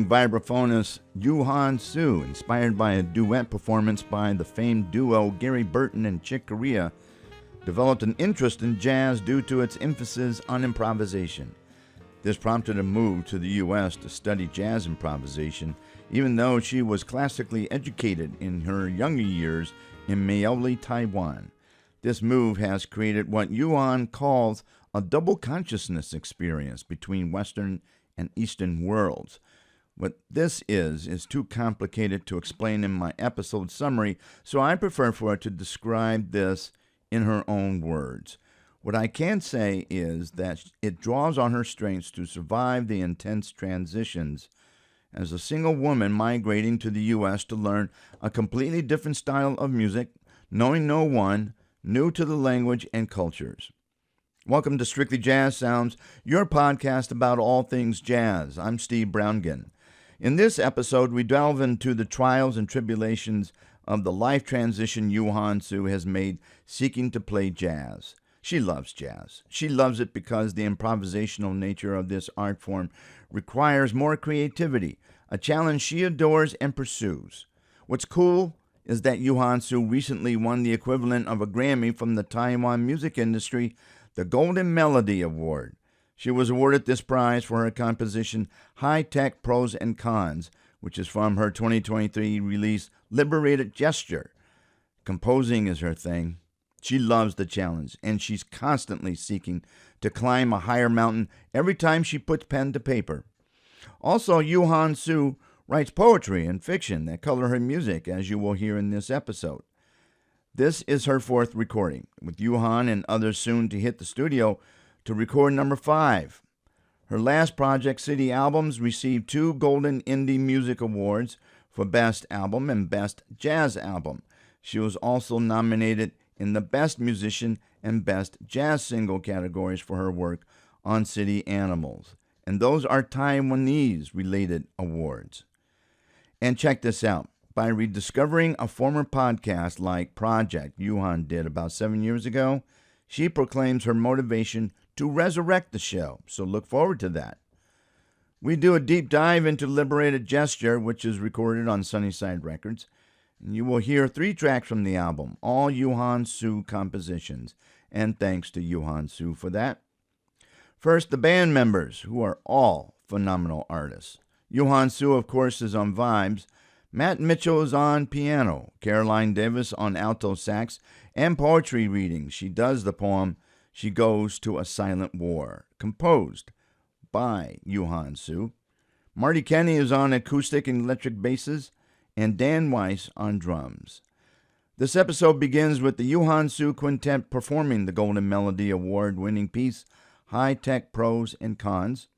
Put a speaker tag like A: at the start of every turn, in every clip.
A: American vibraphonist Yuhan Su, inspired by a duet performance by the famed duo Gary Burton and Chick Corea, developed an interest in jazz due to its emphasis on improvisation. This prompted a move to the U.S. to study jazz improvisation, even though she was classically educated in her younger years in Berklee, Taiwan. This move has created what Yuhan calls a double consciousness experience between Western and Eastern worlds. What this is too complicated to explain in my episode summary, so I prefer for her to describe this in her own words. What I can say is that it draws on her strengths to survive the intense transitions as a single woman migrating to the U.S. to learn a completely different style of music, knowing no one, new to the language and cultures. Welcome to Strictly Jazz Sounds, your podcast about all things jazz. I'm Steve Browngen. In this episode, we delve into the trials and tribulations of the life transition Yuhan Su has made seeking to play jazz. She loves jazz. She loves it because the improvisational nature of this art form requires more creativity, a challenge she adores and pursues. What's cool is that Yuhan Su recently won the equivalent of a Grammy from the Taiwan music industry, the Golden Melody Award. She was awarded this prize for her composition High Tech Pros and Cons, which is from her 2023 release Liberated Gesture. Composing is her thing. She loves the challenge, and she's constantly seeking to climb a higher mountain every time she puts pen to paper. Also, Yuhan Su writes poetry and fiction that color her music, as you will hear in this episode. This is her fourth recording, with Yuhan and others soon to hit the studio to record number 5. Her last project, City Albums, received 2 Golden Indie Music Awards for Best Album and Best Jazz Album. She was also nominated in the Best Musician and Best Jazz Single categories for her work on City Animals. And those are Taiwanese-related awards. And check this out. By rediscovering a former podcast-like project Yuhan did about 7 years ago, she proclaims her motivation to resurrect the show, so look forward to that. We do a deep dive into Liberated Gesture, which is recorded on Sunnyside Records, and you will hear 3 tracks from the album, all Yuhan Su compositions, and thanks to Yuhan Su for that. First, the band members, who are all phenomenal artists. Yuhan Su, of course, is on vibes. Matt Mitchell is on piano, Caroline Davis on alto sax, and poetry reading. She does the poem, She Goes to a Silent War, composed by Yuhan Su. Marty Kenny is on acoustic and electric basses, and Dan Weiss on drums. This episode begins with the Yuhan Su Quintet performing the Golden Melody Award-winning piece, High Tech Pros and Cons.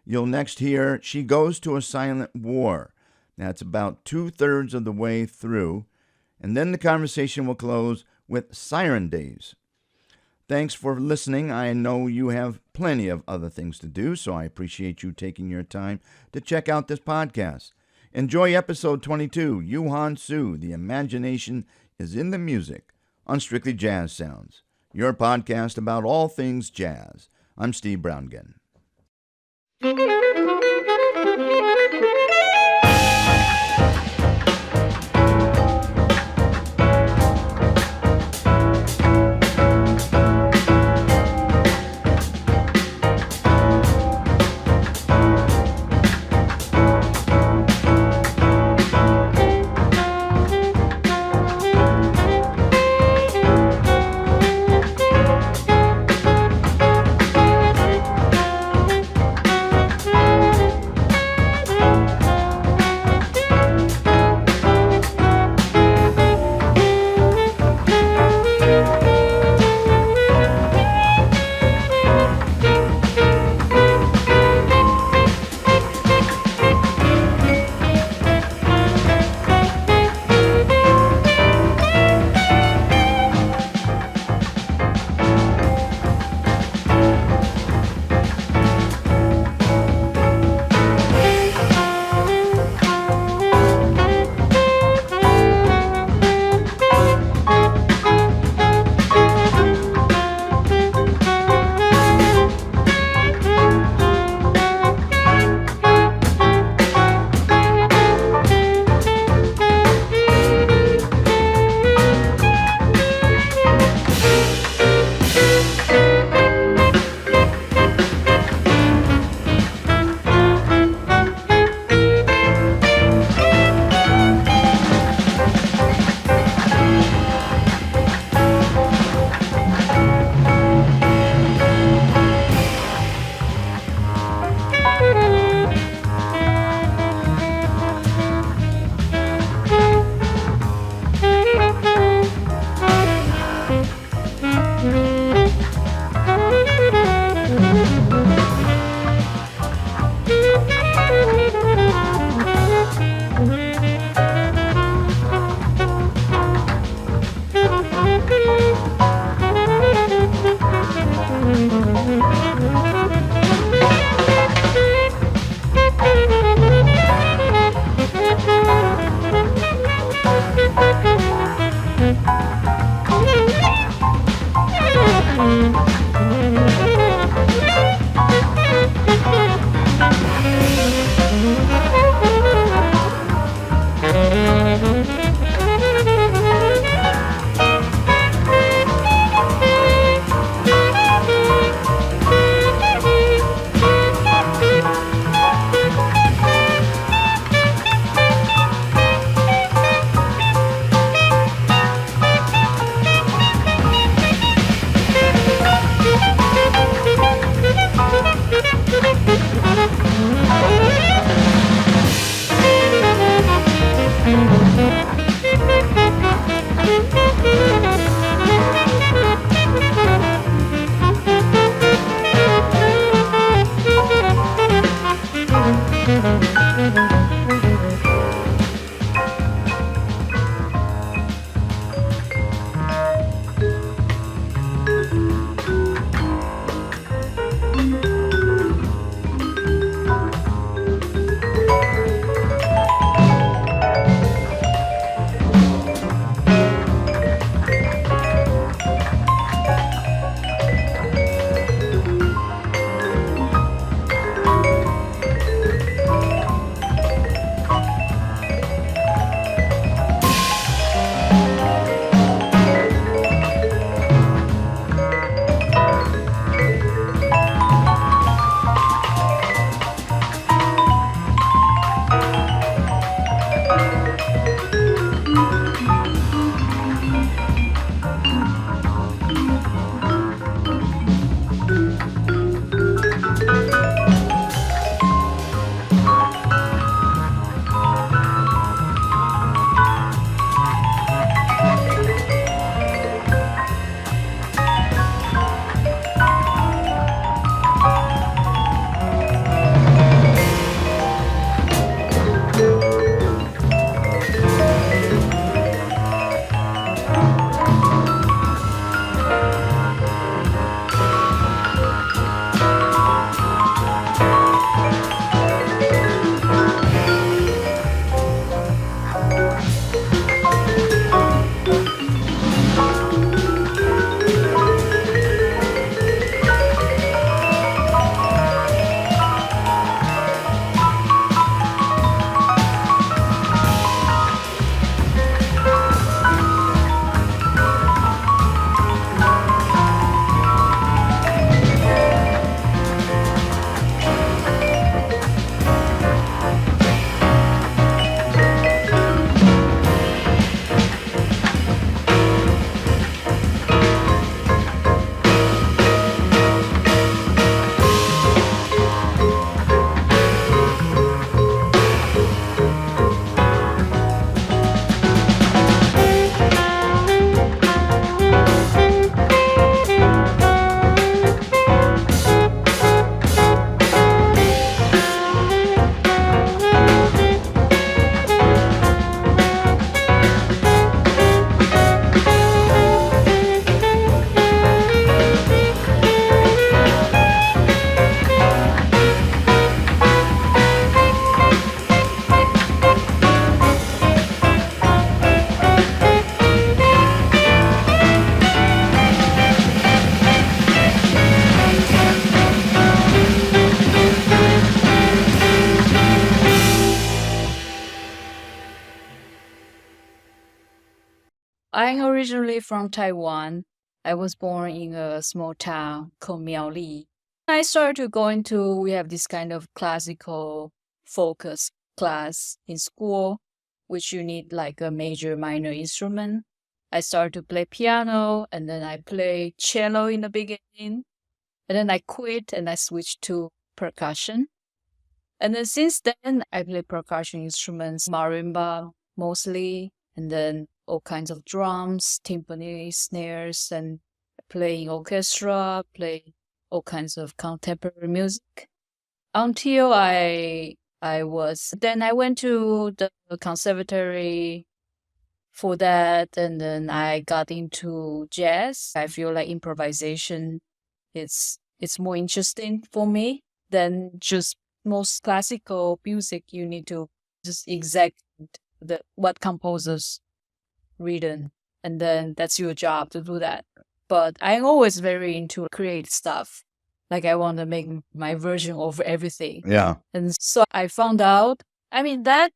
A: You'll next hear She Goes to a Silent War. That's about 2/3 of the way through, and then the conversation will close with Siren Days. Thanks for listening. I know you have plenty of other things to do, so I appreciate you taking your time to check out this podcast. Enjoy episode 22, Yuhan Su, The Imagination is in the Music, on Strictly Jazz Sounds, your podcast about all things jazz. I'm Steve Browngen.
B: I'm originally from Taiwan. I was born in a small town called Miaoli. I started to go into, we have this kind of classical focus class in school, which you need like a major minor instrument. I started to play piano and then I play cello in the beginning. And then I quit and I switched to percussion. And then since then, I play percussion instruments, marimba mostly, and then all kinds of drums, timpani, snares, and playing orchestra, play all kinds of contemporary music. Until then I went to the conservatory for that, and then I got into jazz. I feel like improvisation it's more interesting for me than just most classical music. You need to just exact the what composers written, and then that's your job to do that. But I'm always very into create stuff. Like I want to make my version of everything.
A: Yeah.
B: And so I found out, I mean, that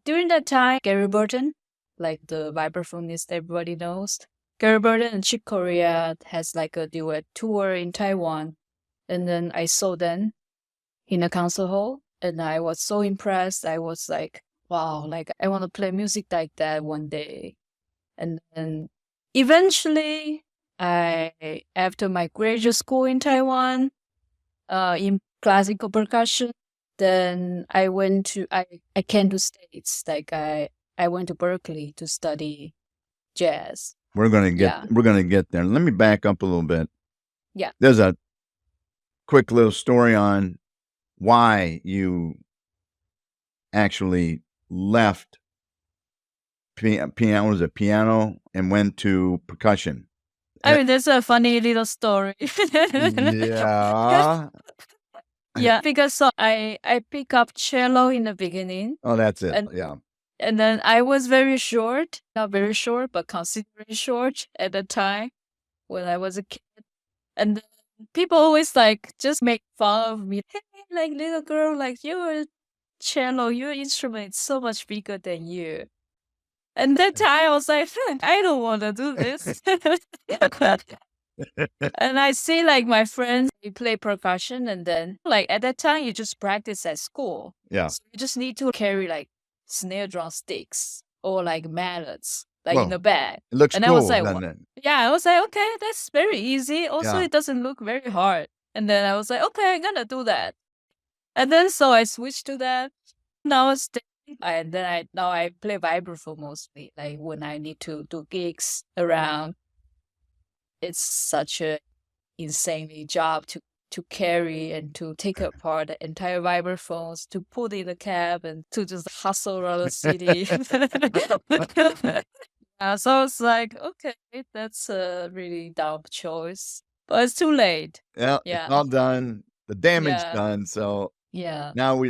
B: during that time, Gary Burton, like the vibraphonist everybody knows, Gary Burton and Chick Corea has like a duet tour in Taiwan. And then I saw them in a concert hall and I was so impressed. I was like, wow, like I want to play music like that one day. And then eventually, after my graduate school in Taiwan, in classical percussion, then I came to States. Like I went to Berklee to study jazz.
A: We're gonna get
B: Yeah.
A: there. Let me back up a little bit.
B: Yeah.
A: There's a quick little story on why you actually left piano and went to percussion.
B: I mean, that's a funny little story.
A: Yeah.
B: Yeah, because so I pick up cello in the beginning.
A: Oh, that's it.
B: And
A: Yeah.
B: and then I was very short, not very short, but considerably short at the time when I was a kid. And then people always like just make fun of me. Hey, like little girl, like your cello, your instrument is so much bigger than you. And that time I was like, I don't want to do this. And I see like my friends they play percussion, and then like at that time you just practice at school.
A: Yeah.
B: So you just need to carry like snare drum sticks or like mallets like in
A: Well,
B: the bag.
A: It looks
B: And I was
A: cool,
B: like,
A: doesn't it?
B: yeah, I was like, okay, that's very easy. Also,
A: Yeah.
B: it doesn't look very hard. And then I was like, okay, I'm gonna do that. And then so I switched to that. Now and then I play vibraphone mostly. Like when I need to do gigs around, it's such a insanely job to carry and to take apart the entire vibraphones, to put in the cab and to just hustle around the city. So it's like, okay, that's a really dumb choice. But it's too late.
A: Yeah, it's
B: Yeah.
A: all done. The damage
B: Yeah.
A: done. So
B: Yeah.
A: now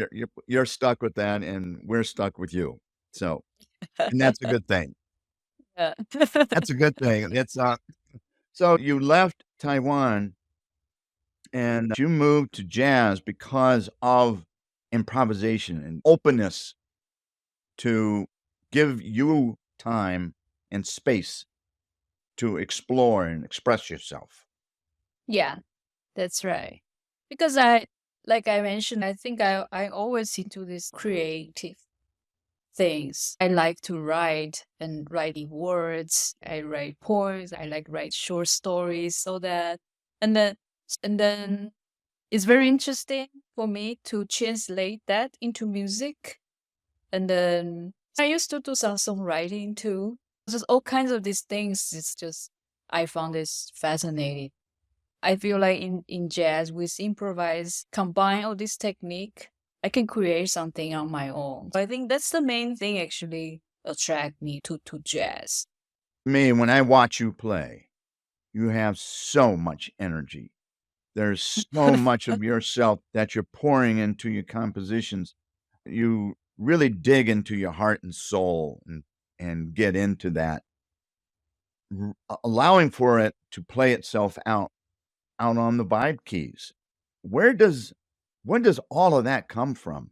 A: you're stuck with that, and we're stuck with you. So, and that's a good thing.
B: Yeah.
A: That's a good thing. It's so you left Taiwan and you moved to jazz because of improvisation and openness to give you time and space to explore and express yourself.
B: Yeah, that's right. Because like I mentioned, I think I always into this creative things. I like to write and writing words. I write poems. I like write short stories so that and then and then it's very interesting for me to translate that into music. And then I used to do some songwriting too. Just all kinds of these things. It's just I found this fascinating. I feel like in jazz with improvise, combine all this technique, I can create something on my own. I think that's the main thing actually attract me to jazz.
A: Me, when I watch you play, you have so much energy. There's so much of yourself that you're pouring into your compositions. You really dig into your heart and soul and get into that, allowing for it to play itself out on the vibe keys. Where does all of that come from?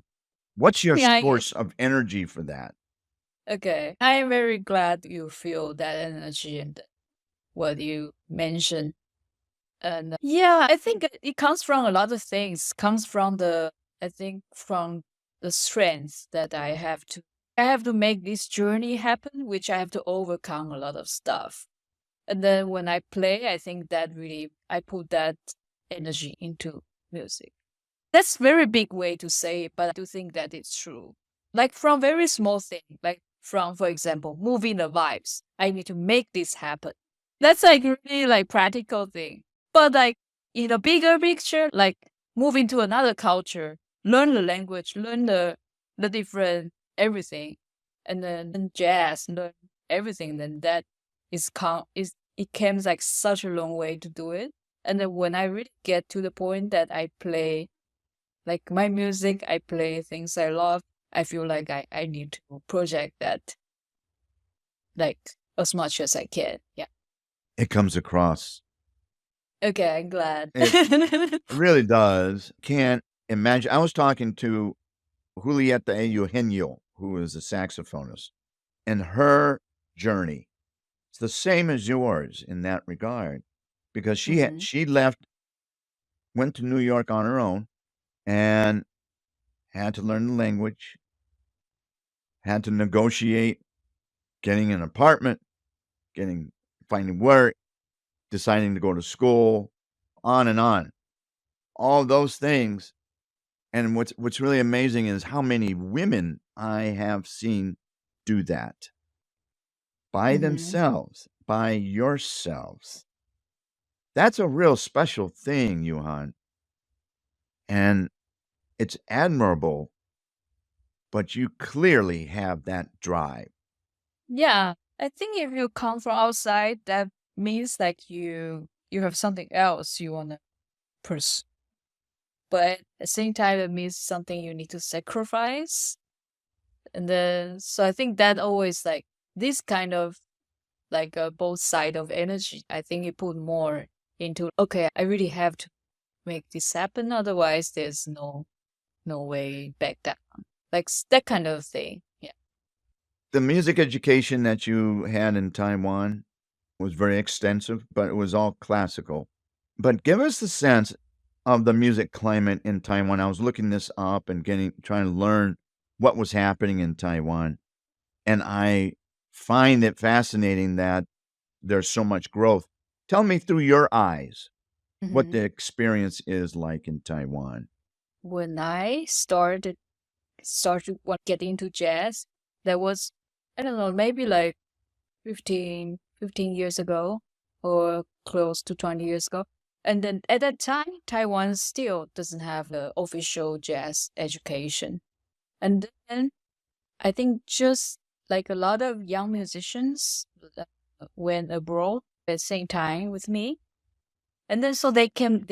A: What's your
B: Yeah,
A: source of energy for that?
B: Okay. I'm very glad you feel that energy and what you mentioned. And yeah, I think it comes from a lot of things. Comes from I think from the strength that I have to make this journey happen, which I have to overcome a lot of stuff. And then when I play, I think that really, I put that energy into music. That's very big way to say it, but I do think that it's true. Like from very small thing, like from, for example, moving the vibes. I need to make this happen. That's like really like practical thing. But like in a bigger picture, like moving to another culture, learn the language, learn the different everything, and then jazz, learn everything. Then that is it came like such a long way to do it. And then when I really get to the point that I play like my music, I play things I love, I feel like I need to project that like as much as I can. Yeah.
A: It comes across.
B: Okay, I'm glad.
A: It really does. Can't imagine. I was talking to Julieta Eugenio, who is a saxophonist, and her journey. It's the same as yours in that regard, because she left, went to New York on her own, and had to learn the language, had to negotiate getting an apartment, finding work, deciding to go to school, on and on. All those things. And what's really amazing is how many women I have seen do that by themselves, by yourselves. That's a real special thing, Yuhan. And it's admirable, but you clearly have that drive.
B: Yeah, I think if you come from outside, that means like you have something else you want to pursue. But at the same time, it means something you need to sacrifice. And then, so I think that always like this kind of like both side of energy. I think you put more into, okay, I really have to make this happen. Otherwise, there's no way back down. Like that kind of thing. Yeah.
A: The music education that you had in Taiwan was very extensive, but it was all classical. But give us the sense of the music climate in Taiwan. I was looking this up and trying to learn what was happening in Taiwan. And I find it fascinating that there's so much growth. Tell me through your eyes what the experience is like in Taiwan.
B: When I started what get into jazz, that was, I don't know, maybe like 15 years ago or close to 20 years ago. And then at that time, Taiwan still doesn't have the official jazz education. And then I think just like a lot of young musicians went abroad at the same time with me. And then so they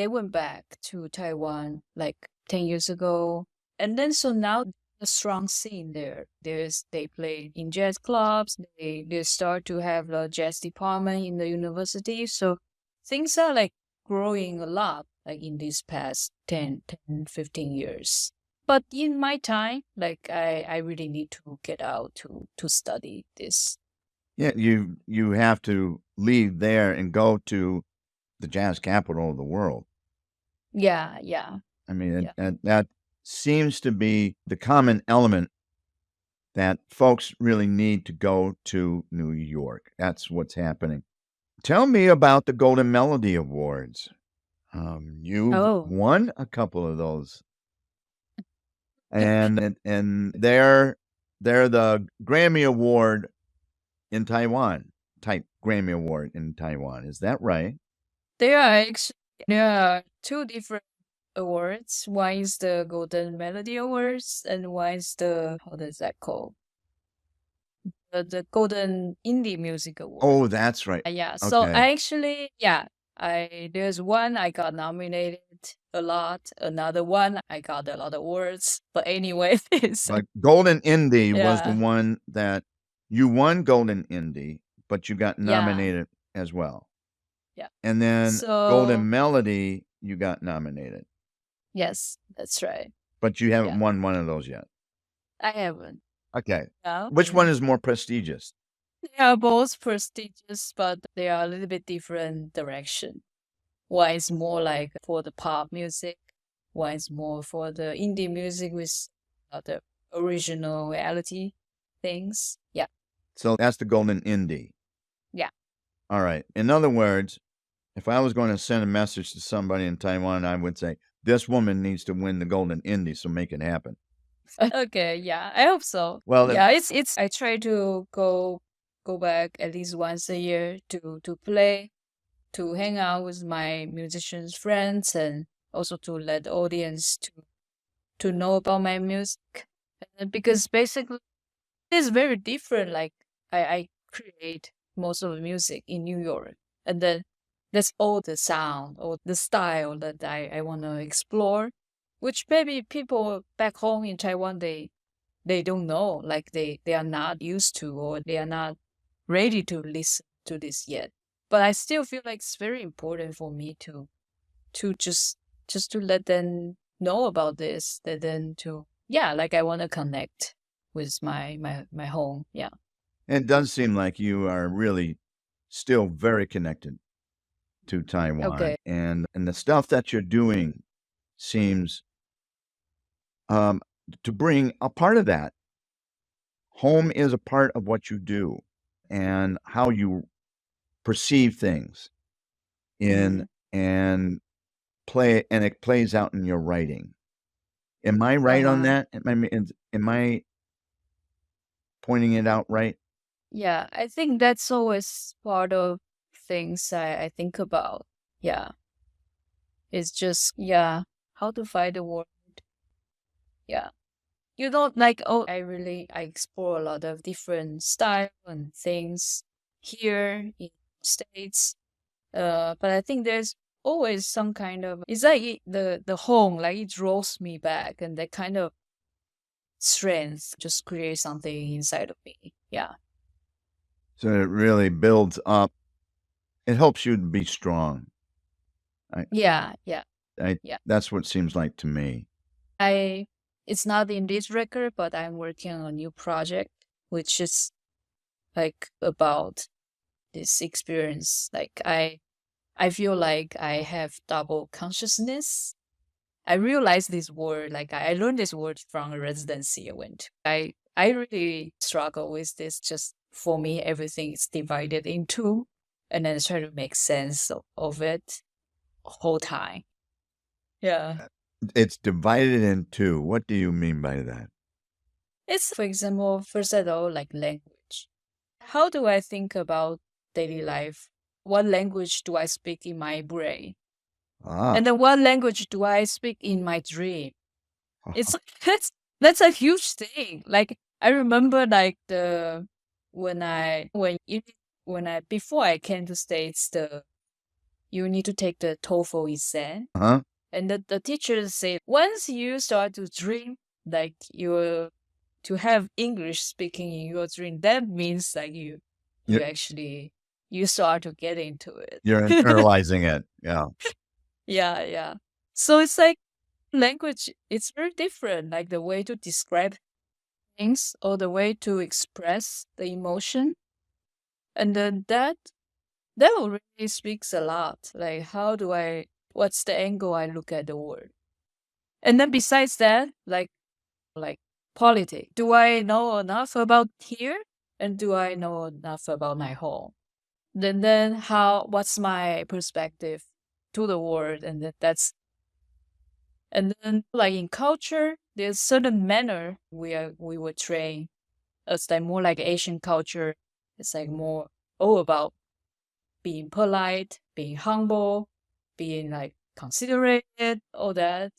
B: went back to Taiwan like 10 years ago. And then so now a strong scene there. They play in jazz clubs. They start to have a jazz department in the university. So things are like growing a lot like in these past 15 years. But in my time, like I really need to get out to study this.
A: Yeah, you have to leave there and go to the jazz capital of the world.
B: Yeah, yeah.
A: I mean, that seems to be the common element that folks really need to go to New York. That's what's happening. Tell me about the Golden Melody Awards. You've won a couple of those, and they're the Grammy Award in Taiwan, type Grammy Award in Taiwan. Is that right?
B: There are two different awards. One is the Golden Melody Awards, and one is the, how does that called? The Golden Indie Music Award.
A: Oh, that's right.
B: Yeah. So I actually, there's one I got nominated a lot. Another one I got a lot of awards. But anyway,
A: But Golden Indie was the one that you won Golden Indie, but you got nominated as well.
B: Yeah.
A: And then Golden Melody, you got nominated.
B: Yes, that's right.
A: But you haven't won one of those yet.
B: I haven't.
A: Okay.
B: Yeah.
A: Which one is more prestigious?
B: They are both prestigious, but they are a little bit different direction. One is more like for the pop music. One is more for the indie music with the originality things. Yeah.
A: So that's the golden indie.
B: Yeah.
A: All right. In other words, if I was going to send a message to somebody in Taiwan, I would say, this woman needs to win the golden indie, so make it happen.
B: Okay, yeah, I hope so.
A: Well,
B: Yeah, it's I try to go back at least once a year to play, to hang out with my musicians friends, and also to let the audience to know about my music. Because basically it's very different. Like I create most of the music in New York, and then that's all the sound or the style that I want to explore, which maybe people back home in Taiwan they don't know, like they are not used to, or they are not ready to listen to this yet. But I still feel like it's very important for me to just to let them know about this, that then to yeah, like I want to connect with my home. Yeah.
A: it does seem like you are really still very connected to Taiwan.
B: Okay.
A: And the stuff that you're doing seems to bring a part of that. Home is a part of what you do and how you perceive things in and play, and it plays out in your writing. Am I right on
B: Uh-huh.
A: that? Am I pointing it out right?
B: Yeah, I think that's always part of things I think about. Yeah. It's just yeah, how to find the word. Yeah. You don't like, oh, I explore a lot of different style and things here in States. But I think there's always some kind of, it's like the home, like it draws me back, and that kind of strength just creates something inside of me. Yeah.
A: So it really builds up. It helps you to be strong. I,
B: Yeah, yeah,
A: I
B: yeah.
A: That's what it seems like to me.
B: It's not in this record, but I'm working on a new project, which is like about this experience. Like I feel like I have double consciousness. I realized this word, like I learned this word from a residency I went to. I really struggle with this. Just for me, everything is divided in two, and then try to make sense of it whole time. Yeah.
A: It's divided in two. What do you mean by that?
B: It's, for example, first of all, like language. How do I think about daily life? What language do I speak in my brain?
A: Ah,
B: And then what language do I speak in my dream? It's that's a huge thing. Like I remember like the when I when you when I before I came to States, the you need to take the TOEFL exam.
A: huh?
B: And the teachers say once you start to dream, like you to have English speaking in your dream, that means like you
A: You're,
B: actually you start to get into it.
A: you're internalizing it. Yeah.
B: Yeah, yeah. So it's like language, it's very different, like the way to describe things or the way to express the emotion. And then that already speaks a lot. Like what's the angle I look at the word? And then besides that, like politics. Do I know enough about here? And do I know enough about my home? Then what's my perspective to the world? And then like in culture, there's certain manner we were trained. It's like more like Asian culture. It's like more all about being polite, being humble, being like considerate, all that.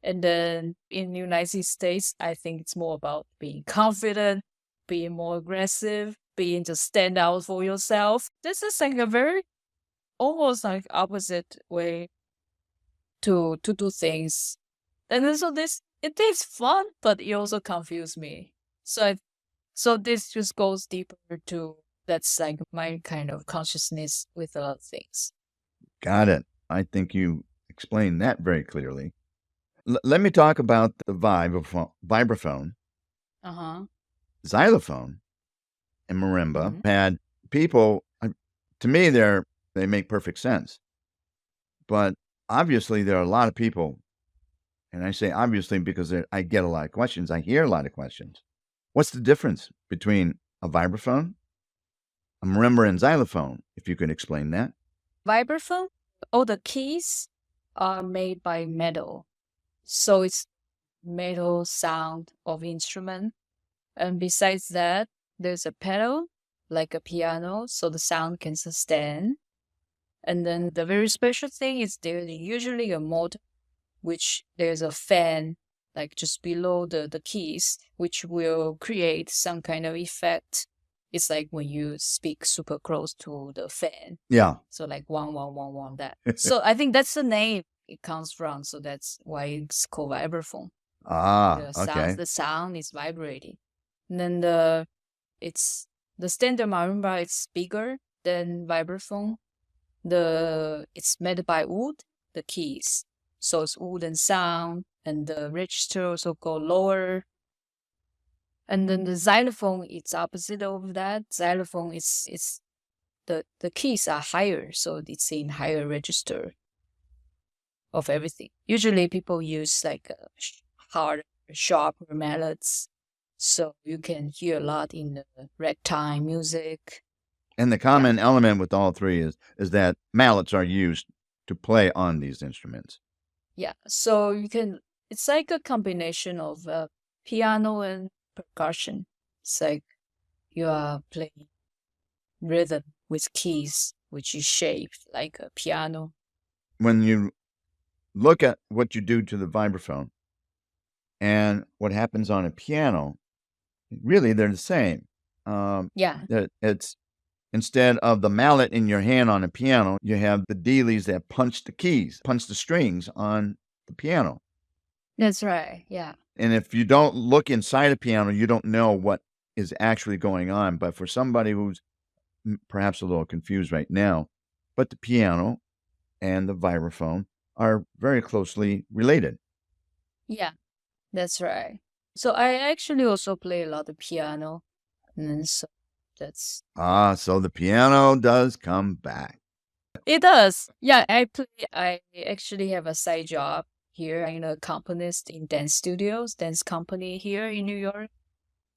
B: And then in the United States, I think it's more about being confident, being more aggressive, being to stand out for yourself. This is like a very almost like opposite way to do things. And then so this it is fun, but it also confused me. So this just goes deeper to that's like my kind of consciousness with a lot of things.
A: Got it. I think you explained that very clearly. Let me talk about the vibraphone.
B: Uh-huh.
A: xylophone and marimba
B: Mhm.
A: had people, to me, they make perfect sense. But obviously, there are a lot of people, and I say obviously because I get a lot of questions. I hear a lot of questions. What's the difference between a vibraphone, a marimba, and xylophone? If you could explain that.
B: Vibraphone, all the keys are made by metal. So it's metal sound of instrument. And besides that, there's a pedal like a piano, so the sound can sustain. And then the very special thing is there's usually a motor, which there's a fan like just below the keys, which will create some kind of effect. It's like when you speak super close to the fan.
A: Yeah.
B: So like one, one, one, one, that. So I think that's the name it comes from. So that's why it's called vibraphone.
A: Okay.
B: The sound is vibrating. And then it's the standard marimba, it's bigger than vibraphone. It's made by wood, the keys. So it's wooden sound, and the register also go lower. And then the xylophone, it's opposite of that. Xylophone is the keys are higher, so it's in higher register of everything. Usually people use like hard, sharper melodies, so you can hear a lot in the ragtime music.
A: And the common element with all three is that mallets are used to play on these instruments.
B: Yeah, so it's like a combination of piano and percussion. It's like you are playing rhythm with keys, which is shaped like a piano.
A: When you look at what you do to the vibraphone and what happens on a piano, really they're the same.
B: Yeah,
A: It's instead of the mallet in your hand on a piano, you have the dealies that punch the keys, punch the strings on the piano.
B: that's right. Yeah.
A: And if you don't look inside a piano, you don't know what is actually going on. But for somebody who's perhaps a little confused right now, but the piano and the vibraphone are very closely related.
B: Yeah, that's right. So I actually also play a lot of piano. And then so that's
A: So the piano does come back.
B: it does. Yeah, I actually have a side job here. I'm a accompanist in dance studios, dance company here in New York.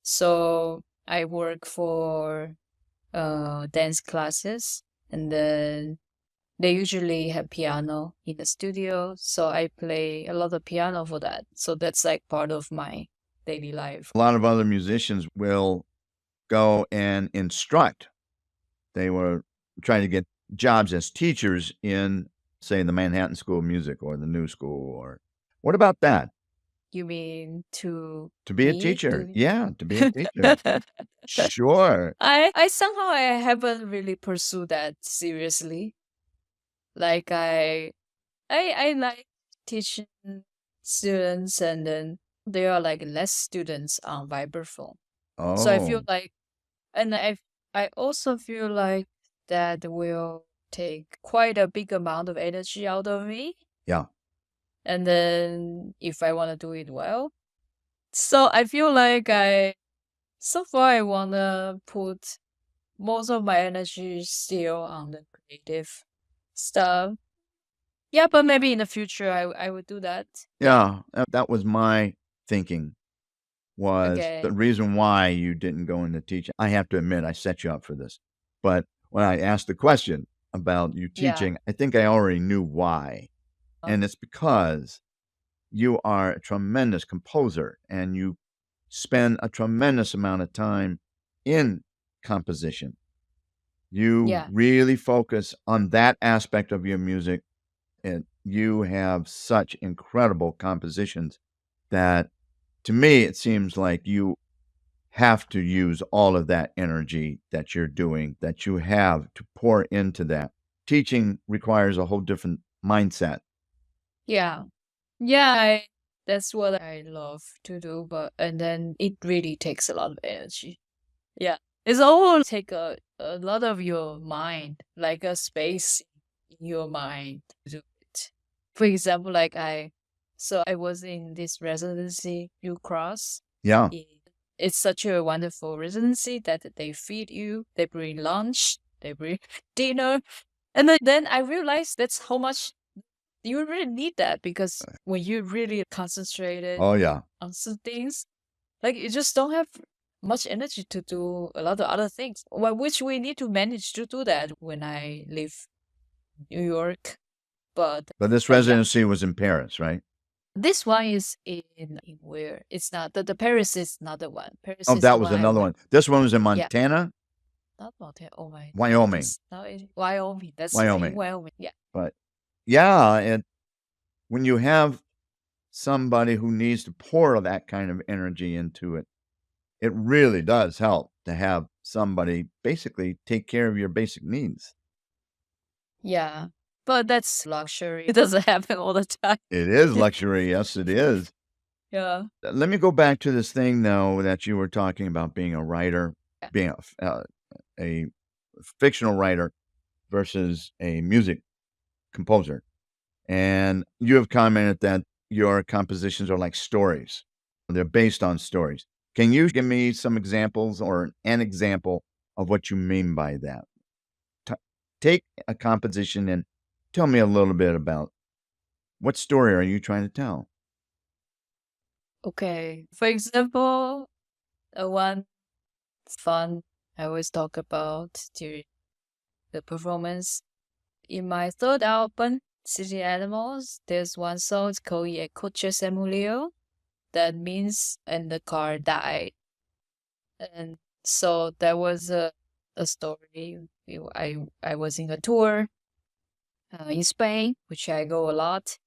B: So I work for dance classes, and then they usually have piano in the studio. So I play a lot of piano for that. So that's like part of my daily life.
A: A lot of other musicians will go and instruct. They were trying to get jobs as teachers in, say, the Manhattan School of Music or the New School. Or what about that?
B: You mean to
A: be a
B: me
A: teacher?
B: doing?
A: Yeah, to be a teacher. Sure.
B: I somehow I haven't really pursued that seriously. Like I like teaching students, and then there are like less students on vibraphone. So I feel
A: Oh,
B: like, and I also feel like that will take quite a big amount of energy out of me.
A: yeah.
B: And then if I want to do it well, so I feel like so far I want to put most of my energy still on the creative stuff. Yeah, but maybe in the future I would do that.
A: Yeah, that was my thinking, was the
B: Okay.
A: reason why you didn't go into teaching. I have to admit, I set you up for this. But when I asked the question about you
B: Yeah.
A: teaching, I think I already knew why. And it's because you are a tremendous composer and you spend a tremendous amount of time in composition. You
B: Yeah.
A: really focus on that aspect of your music, and you have such incredible compositions that, to me, it seems like you have to use all of that energy that you're doing, that you have to pour into that. Teaching requires a whole different mindset.
B: Yeah. Yeah, that's what I love to do, but and then it really takes a lot of energy. Yeah. It's all take a lot of your mind, like a space in your mind to do it. For example, so I was in this residency, Blue Cross,
A: Yeah.
B: in it's such a wonderful residency that they feed you, they bring lunch, they bring dinner. And then I realized that's how much you really need that, because when you really concentrated
A: Oh, yeah.
B: on some things, like you just don't have much energy to do a lot of other things. Well, which we need to manage to do that when I leave New York. But
A: But this
B: yeah,
A: residency was in Paris, right?
B: this one is in where? It's not the Paris is not the one. Paris
A: Oh,
B: is the
A: that was
B: one I
A: another
B: went.
A: one. This one was in
B: Yeah,
A: Montana,
B: not Montana. Oh my,
A: Wyoming,
B: that's not Wyoming. That's right,
A: Wyoming.
B: Wyoming. Yeah.
A: But yeah, and when you have somebody who needs to pour that kind of energy into it, it really does help to have somebody basically take care of your basic needs.
B: Yeah. But that's luxury. It doesn't happen all the time.
A: It is luxury. Yes, it is.
B: Yeah.
A: Let me go back to this thing, though, that you were talking about being a writer,
B: Yeah.
A: being a fictional writer versus a music composer. And you have commented that your compositions are like stories. They're based on stories. Can you give me some examples or an example of what you mean by that? Take a composition and tell me a little bit about what story are you trying to tell?
B: Okay. For example, one fun I always talk about during the performance. In my third album, City Animals, there's one song, it's called "Y el coche se murió." That means, and the car died. And so there was a story. I was in a tour in Spain, which I go a lot,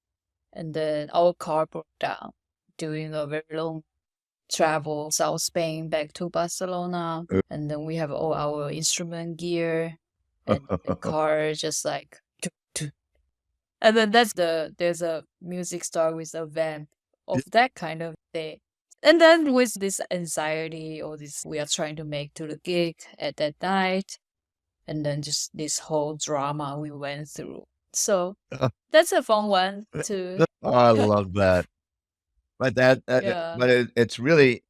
B: and then our car broke down during a very long travel South Spain back to Barcelona, and then we have all our instrument gear, and the car just like tuk, tuk. And then there's a music star with a vamp of that kind of thing. And then with this anxiety or this we are trying to make to the gig at that night, and then just this whole drama we went through. So that's a fun one too.
A: Oh, I love that. But
B: Yeah.
A: but it's really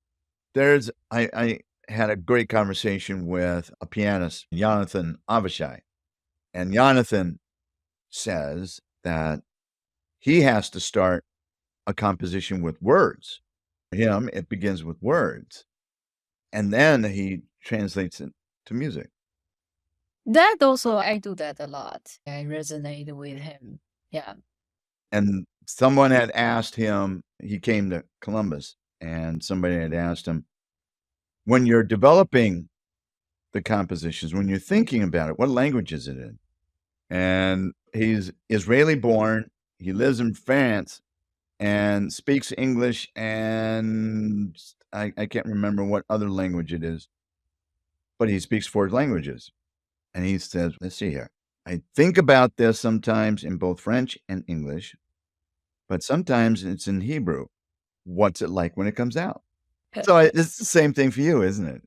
A: I had a great conversation with a pianist, Jonathan Avishai, and Jonathan says that he has to start a composition with words. For him, it begins with words, and then he translates it to music.
B: That also, I do that a lot. I resonate with him. Yeah.
A: And someone had asked him, he came to Columbus, and somebody had asked him, when you're developing the compositions, when you're thinking about it, what language is it in? And he's Israeli born, he lives in France, and speaks English, and I can't remember what other language it is, but he speaks 4 languages. And he says, let's see here. I think about this sometimes in both French and English, but sometimes it's in Hebrew. What's it like when it comes out? So it's the same thing for you, isn't it?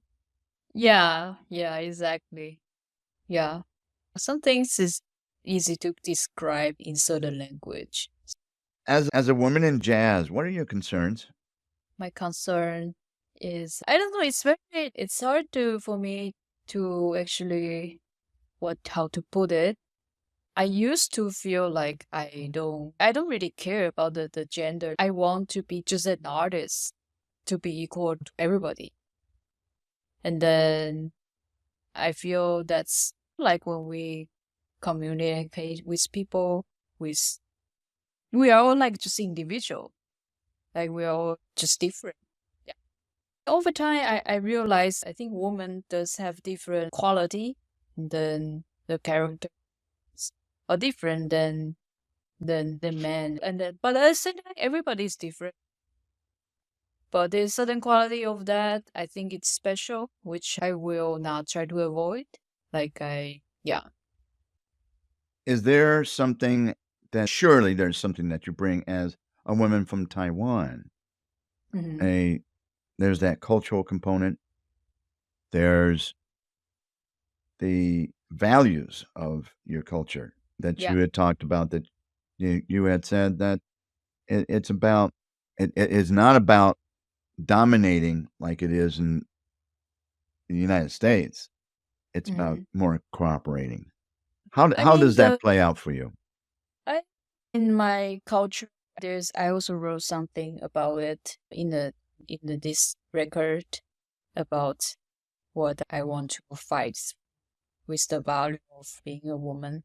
B: Yeah, exactly. Yeah. Some things is easy to describe in certain language.
A: As a woman in jazz, what are your concerns?
B: My concern is, I don't know, it's hard for me to actually how to put it. I used to feel like I don't really care about the gender. I want to be just an artist, to be equal to everybody. And then I feel that's like when we communicate with people, we are all like just individual. Like we're all just different. Yeah. Over time I realized I think women does have different quality than the characters are different than the men. And then but at the same time everybody's different. But there's certain quality of that I think it's special, which I will not try to avoid. Yeah.
A: Is there something surely there's something that you bring as a woman from Taiwan?
B: Mhm.
A: There's that cultural component. There's the values of your culture that
B: Yeah.
A: you had talked about, that you had said that it's about, it is not about dominating like it is in the United States. It's about more cooperating. How does that play out for you?
B: In my culture, I also wrote something about it in this record about what I want to fight with the value of being a woman.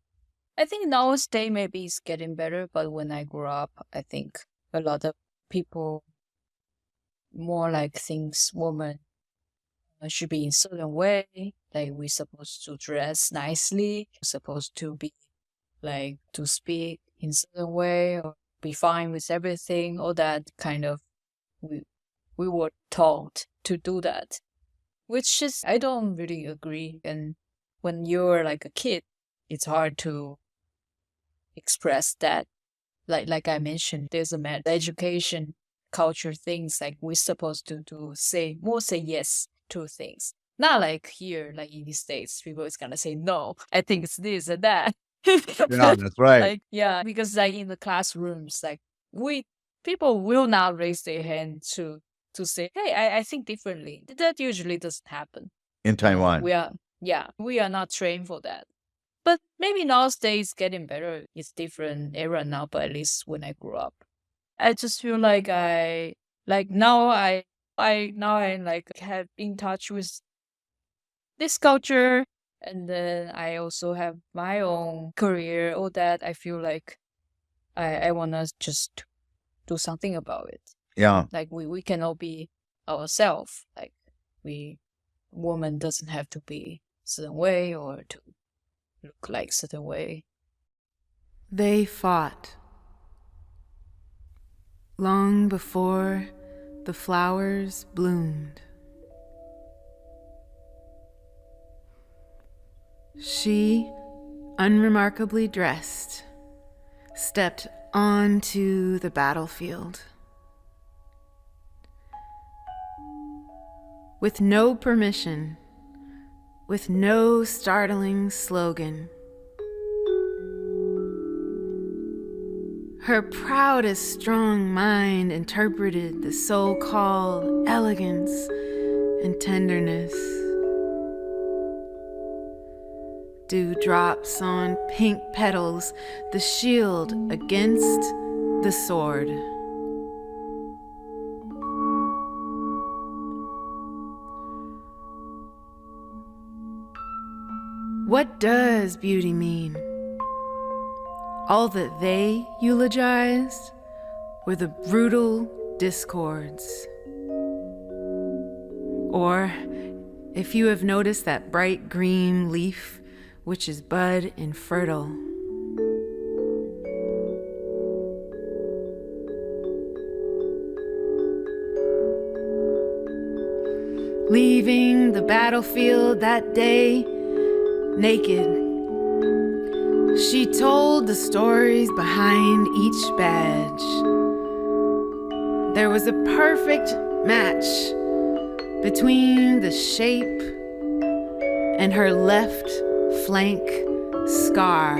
B: I think nowadays maybe it's getting better, but when I grew up, I think a lot of people more like thinks women should be in a certain way, like we're supposed to dress nicely, supposed to be like to speak in a certain way or be fine with everything, all that kind of we were taught to do that, which is I don't really agree. And when you're like a kid, it's hard to express that. Like I mentioned, there's a education culture things like we're supposed to say yes to things. Not like here, like in the States, people is gonna say no. I think it's this and that.
A: Yeah, that's right.
B: Like because like in the classrooms, like people will not raise their hand to say, hey, I think differently. That usually doesn't happen.
A: In Taiwan.
B: We are not trained for that. But maybe nowadays getting better. It's different era now, but at least when I grew up. I just feel like now I like have in touch with this culture, and then I also have my own career, all that. I feel like I wanna just do something about it.
A: Yeah.
B: Like we can all be ourselves. Like woman doesn't have to be certain way or to look like certain way.
C: They fought long before the flowers bloomed. She, unremarkably dressed, stepped onto the battlefield. With no permission, with no startling slogan, her proudest strong mind interpreted the so-called elegance and tenderness. Dewdrops on pink petals, the shield against the sword. What does beauty mean? All that they eulogized were the brutal discords. Or, if you have noticed that bright green leaf which is bud and fertile. Leaving the battlefield that day, naked, she told the stories behind each badge. There was a perfect match between the shape and her left flank scar.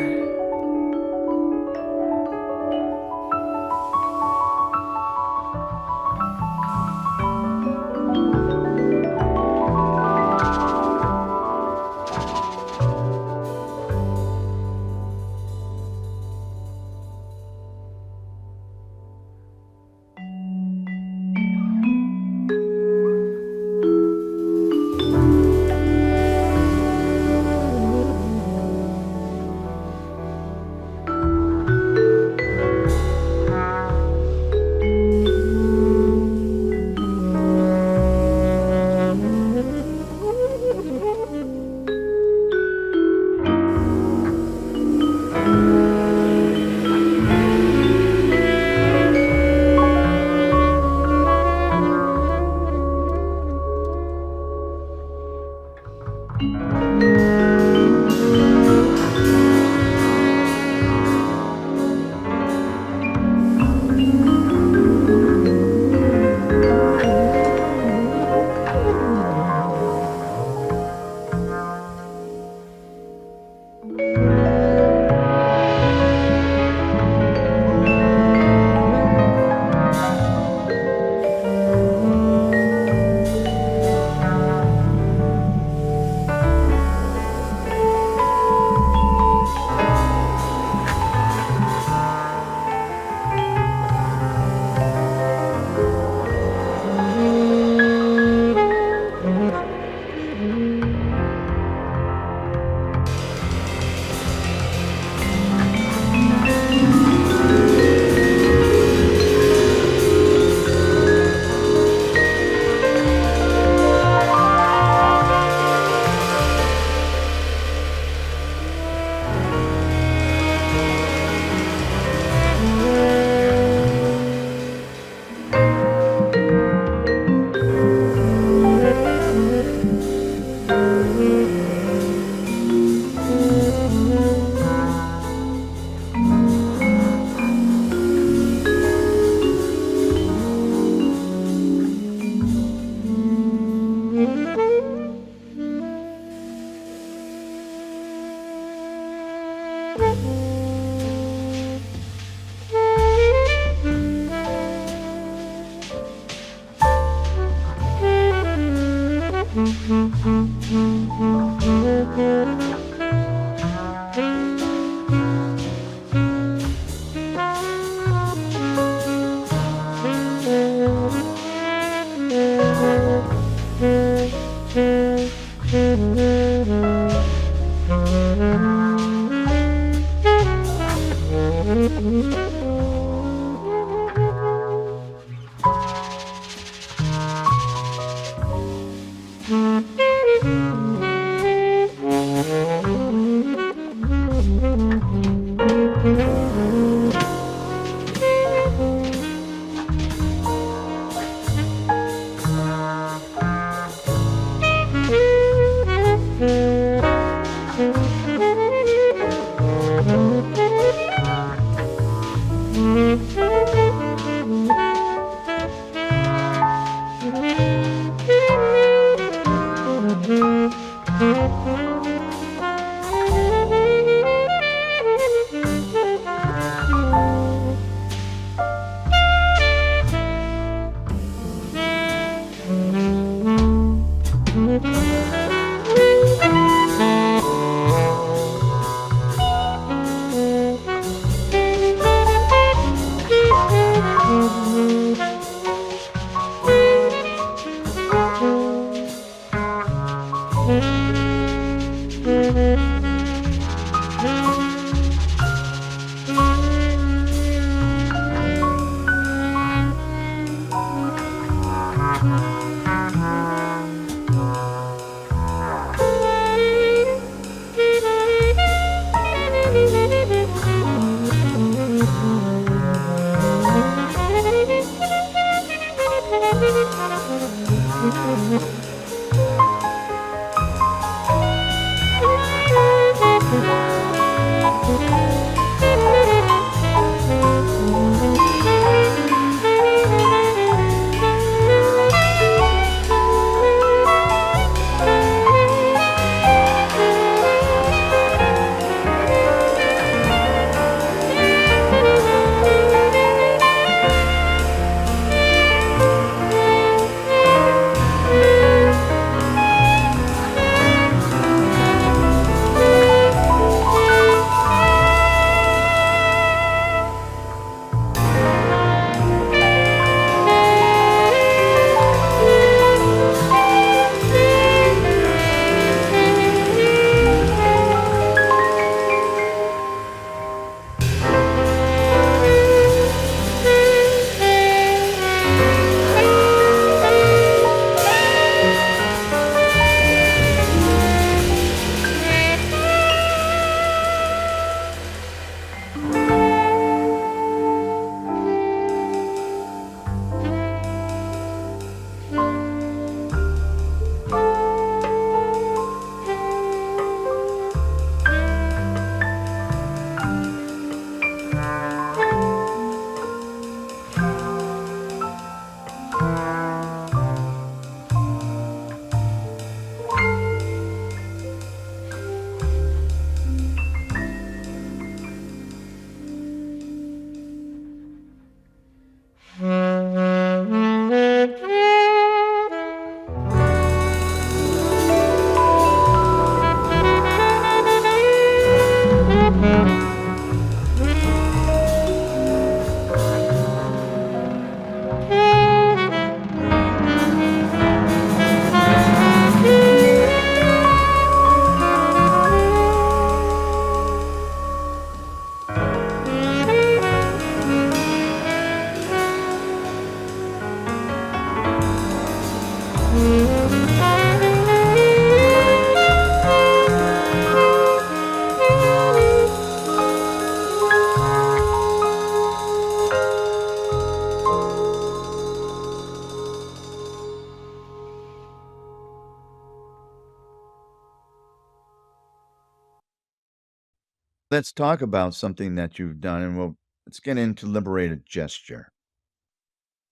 A: Let's talk about something that you've done, and let's get into Liberated Gesture.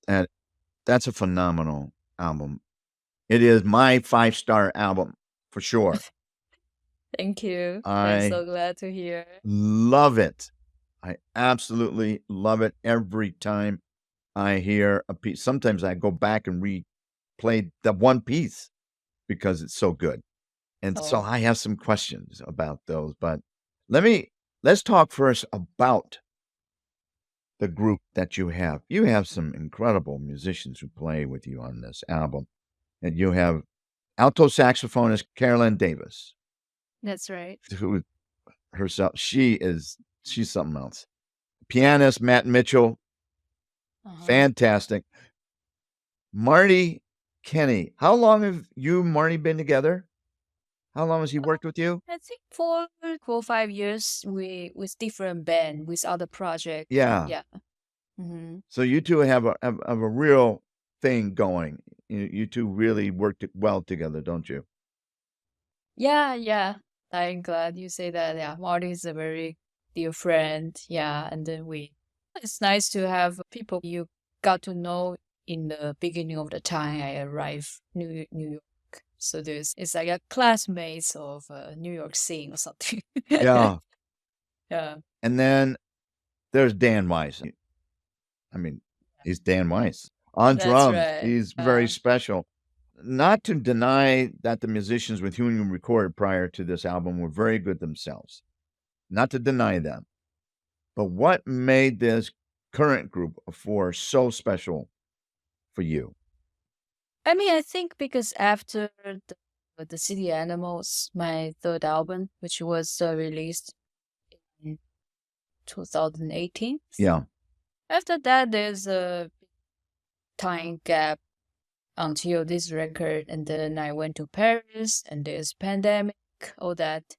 A: And that's a phenomenal album. It is my 5-star album for sure.
B: Thank you.
A: I
B: I'm so glad to hear.
A: love it. I absolutely love it every time I hear a piece. Sometimes I go back and replay the one piece because it's so good. And so
B: Oh,
A: I have some questions about those, but let's talk first about the group that you have. You have some incredible musicians who play with you on this album. And you have alto saxophonist Carolyn Davis,
B: that's right.
A: who herself, she's something else. Pianist Matt Mitchell,
B: Uh-huh.
A: fantastic. Marty Kenny. How long have you and Marty been together? How long has he worked with you?
B: I think for 5 years we with different band with other project.
A: Yeah.
B: Yeah. Mm-hmm.
A: So you two have a real thing going. You two really worked well together, don't you?
B: Yeah, yeah. I'm glad you say that. Yeah, Marty is a very dear friend. Yeah, and then it's nice to have people you got to know in the beginning of the time I arrived New York. So it's like a classmates of New York scene or something.
A: Yeah.
B: Yeah,
A: And then there's Dan Weiss. I mean, he's Dan Weiss on
B: that's
A: drums.
B: right.
A: He's very special. Not to deny that the musicians with whom you recorded prior to this album were very good themselves. Not to deny them. But what made this current group of four so special for you?
B: I mean, I think because after the City Animals, my third album, which was released in 2018.
A: Yeah.
B: After that, there's a time gap until this record, and then I went to Paris, and there's pandemic, all that.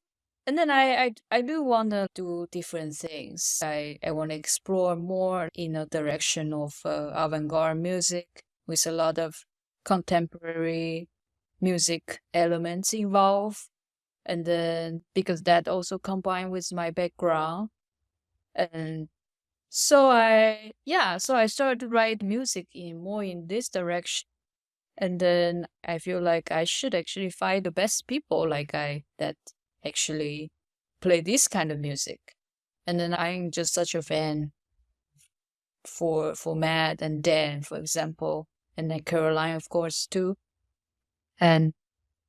B: And then I do want to do different things. I want to explore more in a direction of avant-garde music with a lot of contemporary music elements involved. And then because that also combined with my background. And so I started to write music in this direction. And then I feel like I should actually find the best people like I that actually play this kind of music. And then I'm just such a fan for Matt and Dan, for example, and then Caroline, of course, too. And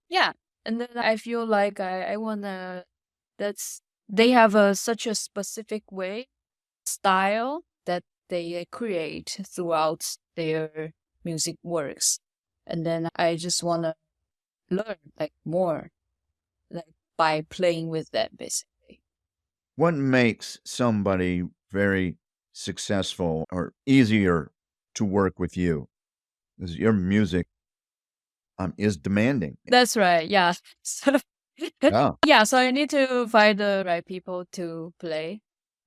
B: yeah, and then I feel like I wanna that's they have such a specific way style that they create throughout their music works. And then I just want to learn like more like by playing with them basically.
A: What makes somebody very successful or easier to work with you? Is your music is demanding.
B: That's right. Yeah. So
A: Yeah.
B: yeah, so I need to find the right people to play.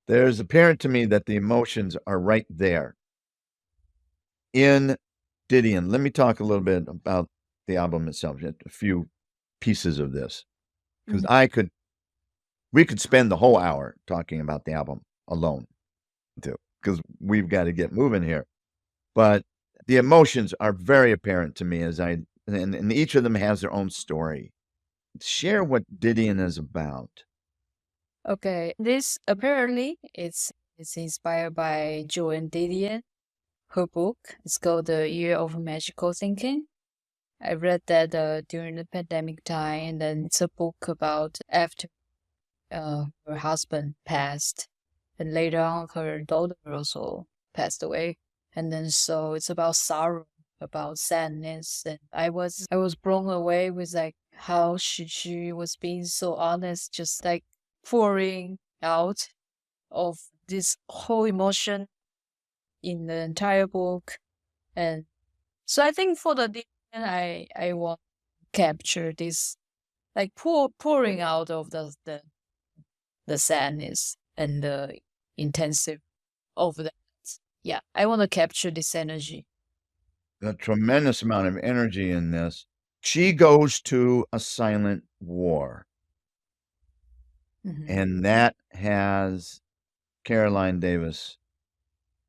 A: There's apparent to me that the emotions are right there in Didion. Let me talk a little bit about the album itself, just a few pieces of this, because
B: Mhm.
A: we could spend the whole hour talking about the album alone, too, because we've got to get moving here. But the emotions are very apparent to me and each of them has their own story. Share what Didion is about.
B: Okay. This apparently it's inspired by Joan Didion. Her book is called The Year of Magical Thinking. I read that during the pandemic time, and then it's a book about after her husband passed, and later on her daughter also passed away, and then so it's about sorrow, about sadness, and I was blown away with like how she was being so honest, just like pouring out of this whole emotion in the entire book, and so I think for the end, I want to capture this like pouring out of the sadness and the intensive of that. Yeah, I want to capture this energy.
A: A tremendous amount of energy in this. She goes to a silent war,
B: Mhm.
A: and that has Caroline Davis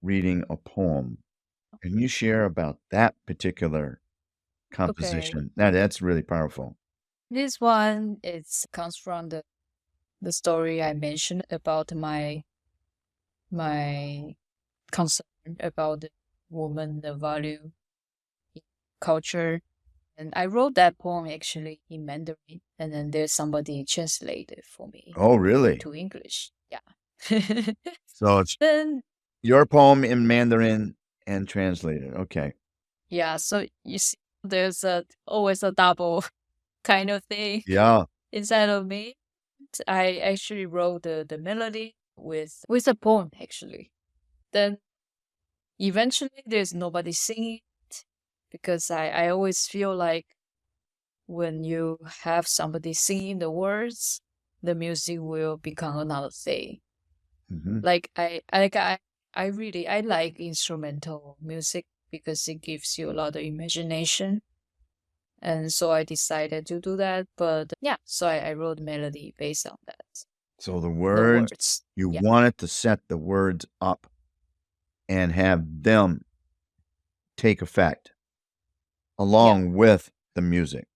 A: reading a poem. Can you share about that particular
B: Okay,
A: composition? That's really powerful.
B: this one comes from the story I mentioned about my concern about the woman, the value in culture. And I wrote that poem actually in Mandarin, and then there's somebody translated for me
A: Oh, really?
B: to English. Yeah.
A: So it's
B: Then,
A: your poem in Mandarin and translated. Okay.
B: yeah, so you see, there's always a double kind of thing
A: Yeah.
B: inside of me. I actually wrote the melody with a poem actually. Then eventually there's nobody singing it because I always feel like when you have somebody singing the words, the music will become another thing.
A: Hmm.
B: Like I really I like instrumental music because it gives you a lot of imagination. And so I decided to do that. But yeah, so I wrote melody based on that.
A: So the
B: The
A: words,
B: words.
A: you
B: Yeah.
A: wanted to set the words up and have them take effect
B: Yeah.
A: along with the music,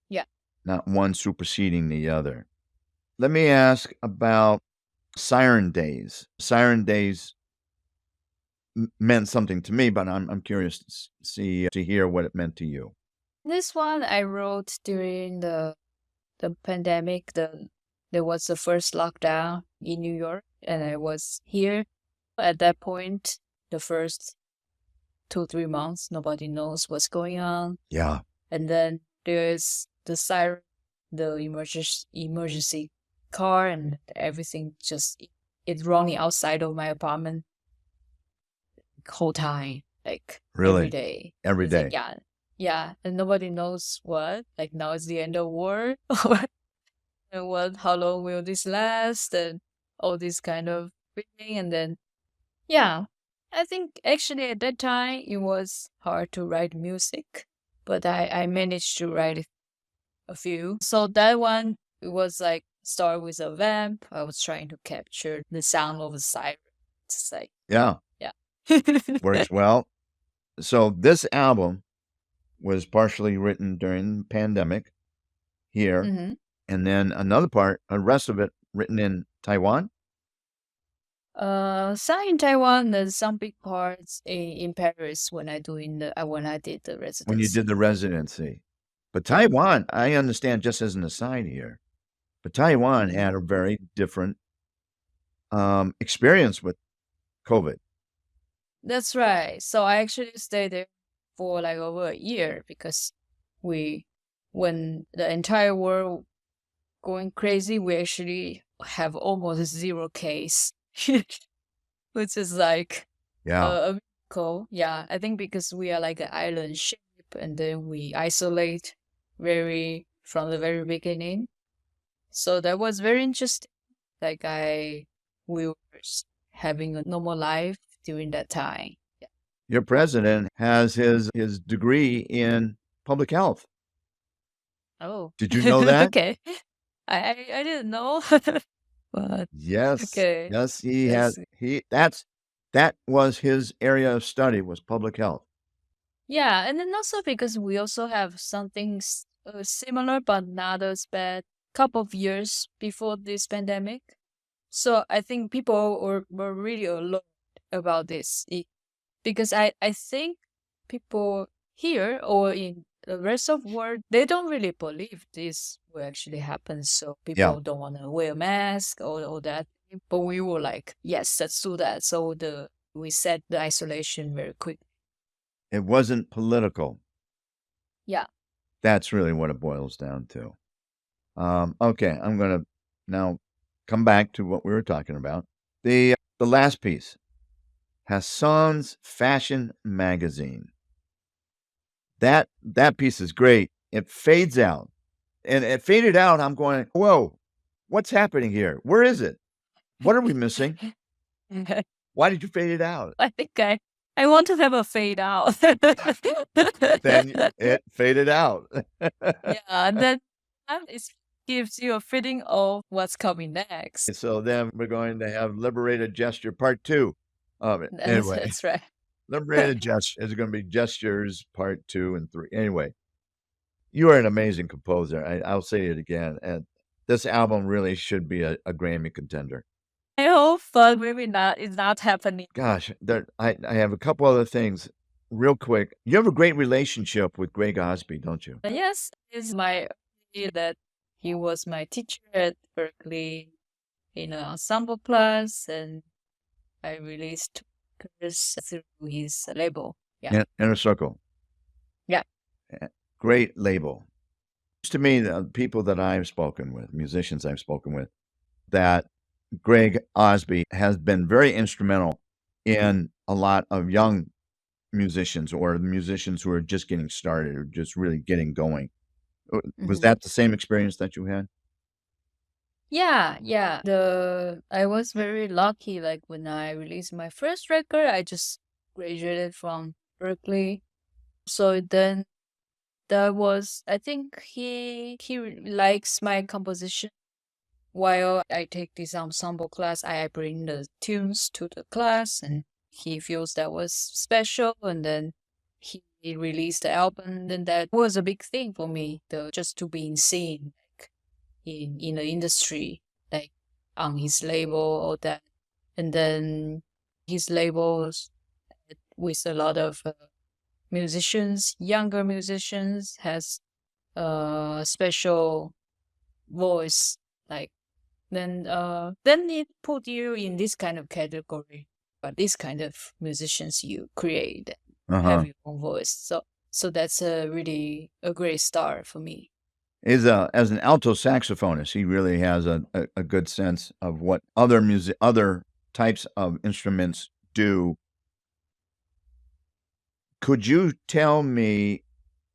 B: Yeah.
A: not one superseding the other. Let me ask about Siren Days. Siren Days meant something to me, but I'm curious to hear what it meant to you.
B: This one I wrote during the pandemic. There was the first lockdown in New York, and I was here at that point. The first 2-3 months, nobody knows what's going on,
A: Yeah.
B: and then there's the siren, the emergency car, and everything just it's running outside of my apartment whole time, like every
A: Really?
B: day.
A: Every
B: It's like
A: day.
B: yeah, and nobody knows what. Like now it's the end of war, or and what? How long will this last? And all this kind of thing. And then yeah, I think actually at that time it was hard to write music, but I managed to write a few. So that one it was like start with a vamp. I was trying to capture the sound of a siren. It's like
A: Yeah.
B: yeah.
A: Works well. So this album was partially written during the pandemic here,
B: Hmm.
A: and then another part, the rest of it written in Taiwan.
B: Some in Taiwan and some big parts in Paris when when I did the
A: When you
B: residency.
A: did the residency. But Taiwan, I understand, just as an aside here, but Taiwan had a very different experience with COVID.
B: That's right. So I actually stayed there for like over a year because when the entire world going crazy, we actually have almost zero case, which is like
A: Yeah.
B: a miracle. Yeah, I think because we are like an island ship and then we isolate from the very beginning. So that was very interesting. Like we were having a normal life during that time. Yeah.
A: Your president has his degree in public health.
B: Oh,
A: Did you know that?
B: okay. I didn't know, but
A: Yes.
B: okay.
A: Yes, he
B: That's
A: has that was his area of study was public health.
B: yeah, and then also because we also have something similar but not as bad. Couple of years before this pandemic, so I think people were really alert about this because I think people here or in the rest of world they don't really believe this will actually happen. So
A: Yeah.
B: people don't want to wear a mask or all that. But we were like, yes, let's do that. So we set the isolation very quick.
A: It wasn't political.
B: Yeah.
A: That's really what it boils down to. Okay, I'm going to now come back to what we were talking about. The last piece, Hassan's Fashion Magazine. That piece is great. It fades out, and it faded out. I'm going, whoa, what's happening here? Where is it? What are we missing? Why did you fade it out?
B: I think I want to have a fade out.
A: Then it faded out.
B: Yeah, and then it gives you a feeling of what's coming next.
A: So then we're going to have Liberated Gesture Part 2 of it. Anyway,
B: That's right.
A: Liberated Gesture is going to be Gestures Part 2 and 3. Anyway, you are an amazing composer. I'll say it again. And this album really should be a Grammy contender.
B: I hope, but maybe not. It's not happening.
A: Gosh, I have a couple other things. real quick, you have a great relationship with Greg Osby, don't you?
B: Yes, it's my that he was my teacher at Berklee in an ensemble class, and I released records through his label. Yeah.
A: Inner Circle.
B: Yeah.
A: Great label. To me, the people that I've spoken with, musicians I've spoken with, that Greg Osby has been very instrumental in a lot of young musicians or musicians who are just getting started or just really getting going. Was that the same experience that you had?
B: Yeah. I was very lucky. Like when I released my first record, I just graduated from Berklee. So then I think he likes my composition. While I take this ensemble class, I bring the tunes to the class, and he feels that was special. And then he released the album, and that was a big thing for me, though, just to be seen like in the industry, like on his label or that. And then his labels with a lot of musicians, younger musicians, has a special voice, like then it put you in this kind of category. But this kind of musicians you create have your own voice. So that's really a great start for me.
A: As an alto saxophonist, he really has a good sense of what other types of instruments do. Could you tell me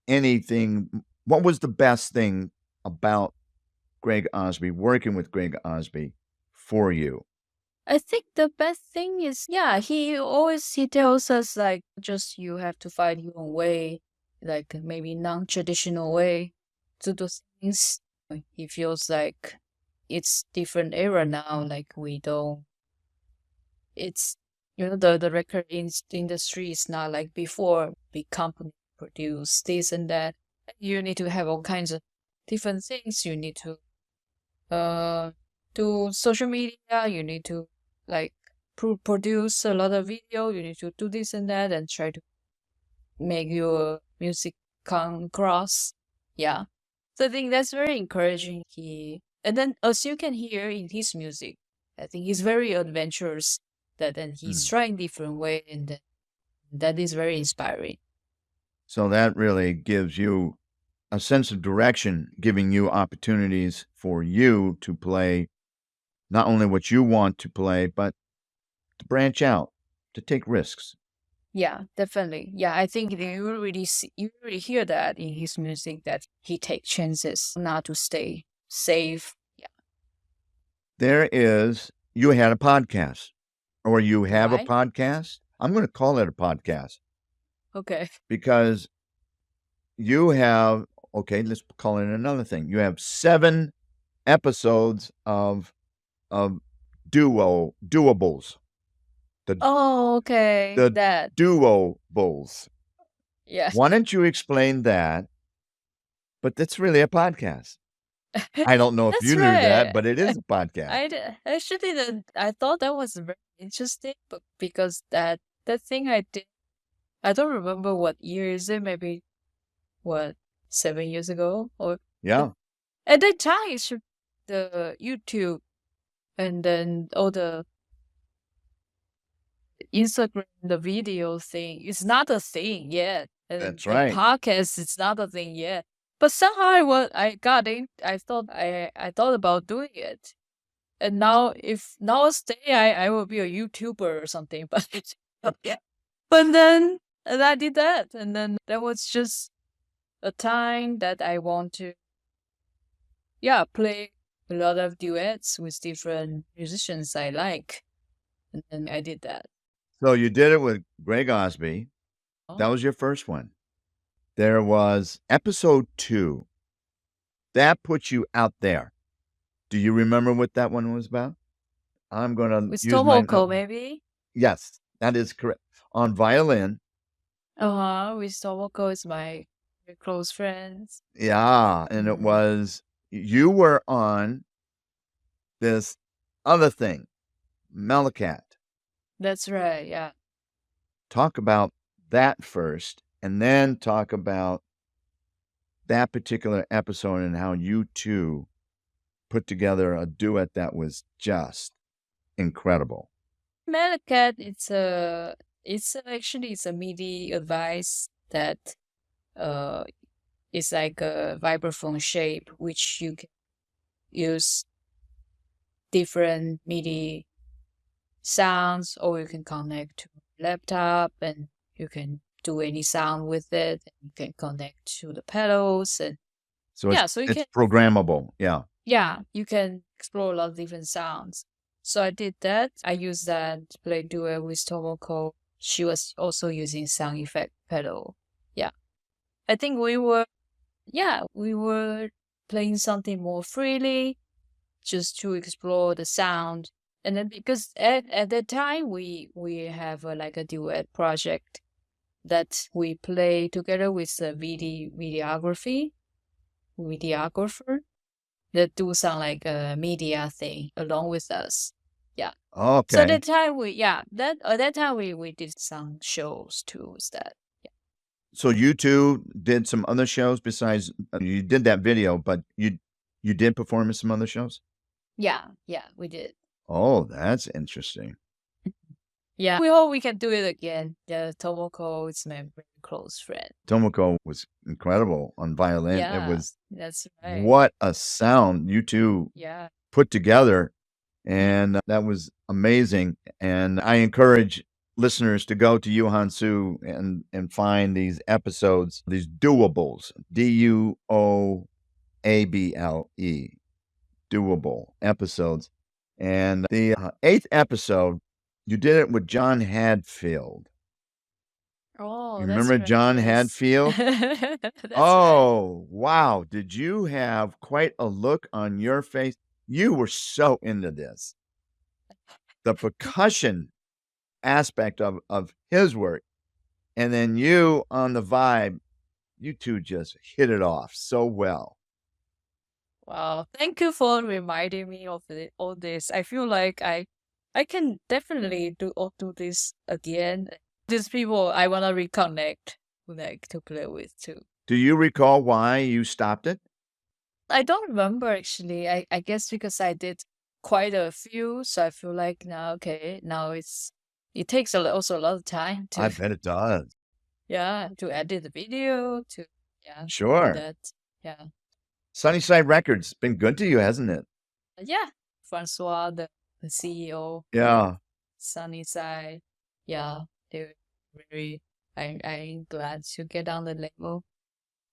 A: anything? What was the best thing about Greg Osby, working with Greg Osby, for you?
B: I think the best thing is, he tells us like just you have to find your own way, like maybe non-traditional way to do things. He feels like it's different era now. Like it's the record industry is not like before. Big company produce this and that. You need to have all kinds of different things. You need to do social media. You need to like produce a lot of video. You need to do this and that and try to make your music come across. Yeah. So I think that's very encouraging. And then as you can hear in his music, I think he's very adventurous. And he's trying different way, and that is very inspiring.
A: So that really gives you a sense of direction, giving you opportunities for you to play not only what you want to play, but to branch out, to take risks.
B: Yeah, definitely. Yeah, I think you really hear that in his music, that he takes chances not to stay safe. Yeah.
A: You had a podcast, or you have a
B: Why?
A: podcast. I'm going to call it a podcast.
B: Okay.
A: Because you have, let's call it another thing. You have 7 episodes of doables.
B: Okay.
A: The doables.
B: Yeah.
A: Why don't you explain that? But that's really a podcast. I don't know if you knew that, but it is a podcast.
B: I thought that was very interesting, but because that thing I did, I don't remember what year is it. Maybe 7 years ago, or
A: Yeah.
B: At that time, it's the YouTube, and then all the Instagram, the video thing. It's not a thing yet. And
A: That's right.
B: Podcast, it's not a thing yet. But somehow I got in. I thought about doing it, and now if nowadays I will be a YouTuber or something. But but then and I did that, and then that was just a time that I want to play a lot of duets with different musicians I like, and then I did that.
A: So you did it with Greg Osby. That was your first one. There was episode 2. That puts you out there. Do you remember what that one was about? I'm going to
B: with
A: use
B: Tomoko, maybe?
A: Yes, that is correct. On violin.
B: With Tomoko is my very close friends.
A: Yeah, and it was, you were on this other thing, Malacat.
B: That's right, yeah.
A: Talk about that first and then talk about that particular episode and how you two put together a duet that was just incredible.
B: Melcat, it's a MIDI device that is like a vibraphone shape, which you can use different MIDI sounds, or you can connect to laptop and you can do any sound with it. You can connect to the pedals and
A: So
B: yeah,
A: it's,
B: so you
A: it's
B: can
A: programmable. Yeah.
B: yeah, you can explore a lot of different sounds. So I did that. I used that to play duet with Tomoko. She was also using sound effect pedal. Yeah. I think we were playing something more freely just to explore the sound. And then because at that time we have like a duet project that we play together with the videographer that do some like a media thing along with us. Yeah. So
A: Okay.
B: that time we did some shows too. Is that
A: So you two did some other shows besides you did that video, but you did perform in some other shows?
B: yeah, we did.
A: Oh, that's interesting.
B: Yeah, we hope we can do it again. Yeah, Tomoko is my very close friend.
A: Tomoko was incredible on violin. It
B: Yeah,
A: was
B: that's right.
A: what a sound you two
B: Yeah,
A: put together. And that was amazing. And I encourage listeners to go to Yuhan Su and find these episodes, these doables, DUOABLE, doable episodes. And the 8th episode, you did it with John Hadfield.
B: oh,
A: You
B: that's
A: remember
B: right.
A: John
B: Yes.
A: Hadfield?
B: That's right.
A: Oh, wow. Did you have quite a look on your face? You were so into this. The percussion aspect of his work, and then you on the vibe, you two just hit it off so well.
B: Wow, thank you for reminding me of all this. I feel like I can definitely do this again. These people I wanna reconnect, like to play with too.
A: Do you recall why you stopped it?
B: I don't remember actually. I guess because I did quite a few, so I feel like now it takes also a lot of time
A: I
B: to
A: bet it does.
B: to edit the video to do
A: Sure.
B: that. Yeah.
A: Sunnyside Records been good to you, hasn't it?
B: Yeah. Francois, the CEO,
A: Yeah.
B: Sunnyside. Yeah, they're very. I'm glad to get on the label.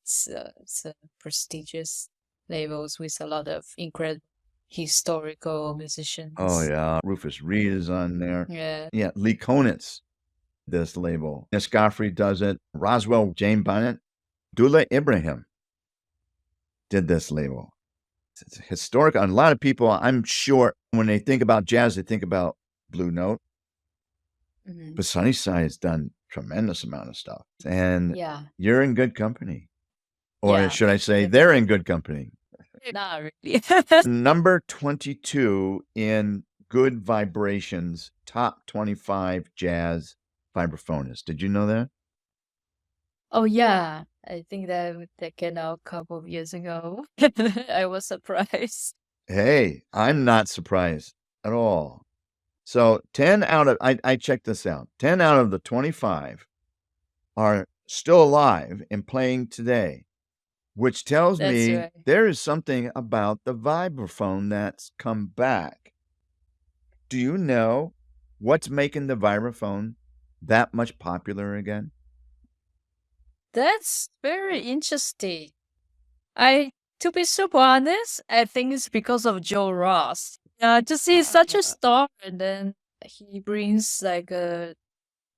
B: It's a prestigious labels with a lot of incredible historical musicians.
A: Oh, yeah. Rufus Reed is on there.
B: Yeah.
A: Yeah. Lee Konitz, this label. Niscafri does it. Roswell Jane Bonnet. Dula Ibrahim did this label. It's historic. And a lot of people, I'm sure, when they think about jazz, they think about Blue Note.
B: Mhm.
A: But Sunnyside has done tremendous amount of stuff. And
B: Yeah.
A: you're in good company. Or
B: Yeah,
A: should I say, they're in good company.
B: Not really.
A: Number 22 in Good Vibrations, top 25 jazz vibraphonist. Did you know that?
B: Oh yeah, I think that came out a couple of years ago. I was surprised.
A: Hey, I'm not surprised at all. So 10 out of, I checked this out, 10 out of the 25 are still alive and playing today, which tells
B: That's
A: me
B: right.
A: there is something about the vibraphone that's come back. Do you know what's making the vibraphone that much popular again?
B: That's very interesting. To be super honest, I think it's because of Joe Ross. Just he's such a star, and then he brings like a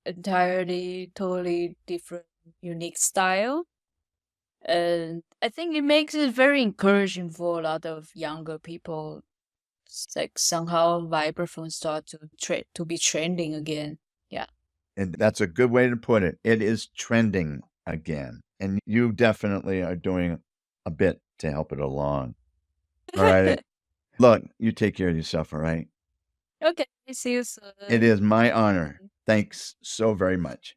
B: entirely, totally different, unique style. And I think it makes it very encouraging for a lot of younger people. It's like somehow vibraphone start to be trending again. Yeah.
A: And that's a good way to put it. It is trending again. And you definitely are doing a bit to help it along. All right. Look, you take care of yourself, all right?
B: Okay. See you soon.
A: It is my honor. Thanks so very much.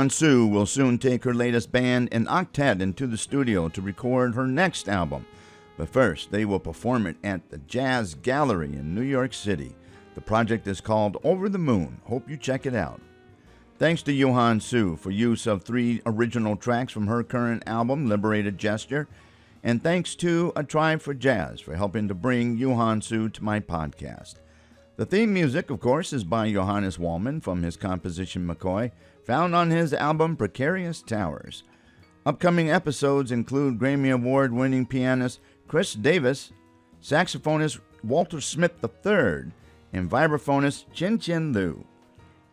A: Yuhan Su will soon take her latest band, an octet, into the studio to record her next album. But first, they will perform it at the Jazz Gallery in New York City. The project is called Over the Moon. Hope you check it out. Thanks to Yuhan Su for use of 3 original tracks from her current album, Liberated Gesture. And thanks to A Tribe for Jazz for helping to bring Yuhan Su to my podcast. The theme music, of course, is by Johannes Wallman from his composition McCoy, found on his album Precarious Towers. Upcoming episodes include Grammy Award-winning pianist Chris Davis, saxophonist Walter Smith III, and vibraphonist Chin Chin Liu.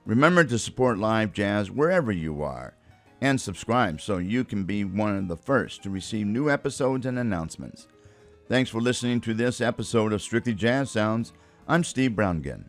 A: Remember to support live jazz wherever you are, and subscribe so you can be one of the first to receive new episodes and announcements. Thanks for listening to this episode of Strictly Jazz Sounds. I'm Steve Browngen.